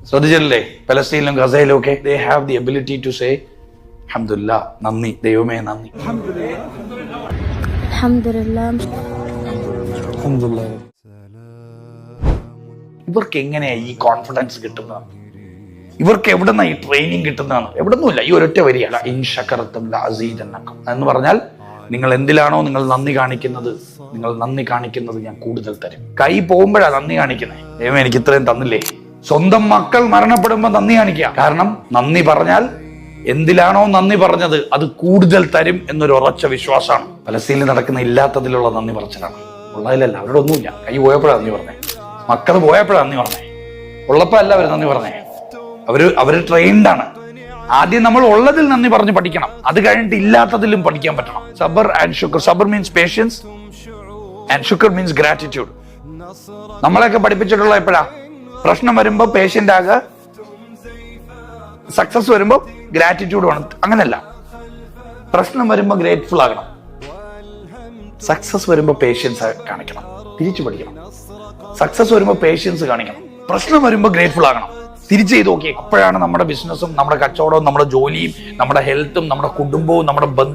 ശ്രദ്ധിച്ചില്ലേ? പലസ്തീനിലും ഗസയിലും ഒക്കെ they have the ability to say അൽഹംദുലില്ലാ, നന്ദി ദൈവമേ നന്ദി. ഇവർക്ക് എങ്ങനെയാ ഈ കോൺഫിഡൻസ് കിട്ടുന്നത്? ഇവർക്ക് എവിടുന്ന ഈ ട്രെയിനിങ് കിട്ടുന്നതാണ്? എവിടുന്നുമില്ല. ഈ ഒരൊറ്റ വരിയല്ല, ഇൻ ശകറതും ലഅസീദന്നകും എന്ന് പറഞ്ഞാൽ നിങ്ങൾ എന്തിലാണോ നിങ്ങൾ നന്ദി കാണിക്കുന്നത്, നിങ്ങൾ നന്ദി കാണിക്കുന്നത് ഞാൻ കൂടുതൽ തരും. കൈ പോകുമ്പോഴാണ് നന്ദി കാണിക്കുന്നത്. ദൈവം എനിക്ക് ഇത്രയും തന്നില്ലേ. സ്വന്തം മക്കൾ മരണപ്പെടുമ്പോൾ നന്ദി കാണിക്കുക. കാരണം നന്ദി പറഞ്ഞാൽ എന്തിലാണോ നന്ദി പറഞ്ഞത് അത് കൂടുതൽ തരും എന്നൊരു ഉറച്ച വിശ്വാസമാണ്. പലസ്തീനിൽ നടക്കുന്ന ഇല്ലാത്തതിലുള്ള നന്ദി പറച്ചിലാണ്. ഉള്ളതിലല്ല, അവരുടെ ഒന്നുമില്ല. കൈ പോയപ്പോഴാണ് നന്ദി പറഞ്ഞേ, മക്കൾ പോയപ്പോഴാണ് നന്ദി പറഞ്ഞേ, ഉള്ളപ്പോ അല്ല അവർ നന്ദി പറഞ്ഞേ. അവര് ട്രെയിൻഡാണ്. ആദ്യം നമ്മൾ ഉള്ളതിൽ നന്ദി പറഞ്ഞ് പഠിക്കണം, അത് കഴിഞ്ഞിട്ട് ഇല്ലാത്തതിലും പഠിക്കാൻ പറ്റണം. സബർ ആൻഡ് ശുക്ർ. സബർ മീൻസ് പേഷ്യൻസ് ആൻഡ് ശുക്ർ മീൻസ് ഗ്രാറ്റിറ്റ്യൂഡ്. നമ്മളെയൊക്കെ പഠിപ്പിച്ചിട്ടുള്ള എപ്പോഴാ? പ്രശ്നം വരുമ്പോ പേഷ്യന്റ് ആകുക, സക്സസ് വരുമ്പോ ഗ്രാറ്റിറ്റ്യൂഡ് വേണം. അങ്ങനല്ല, പ്രശ്നം വരുമ്പോ ഗ്രേറ്റ്ഫുൾ ആകണം, സക്സസ് വരുമ്പോ പേഷ്യൻസ് കാണിക്കണം. തിരിച്ചു പഠിക്കണം. സക്സസ് വരുമ്പോ പേഷ്യൻസ് കാണിക്കണം, പ്രശ്നം വരുമ്പോ ഗ്രേറ്റ്ഫുൾ ആകണം. തിരിച്ചു ചെയ്ത് നോക്കി. അപ്പോഴാണ് നമ്മുടെ ബിസിനസ്സും നമ്മുടെ കച്ചവടവും നമ്മുടെ ജോലിയും നമ്മുടെ ഹെൽത്തും നമ്മുടെ കുടുംബവും നമ്മുടെ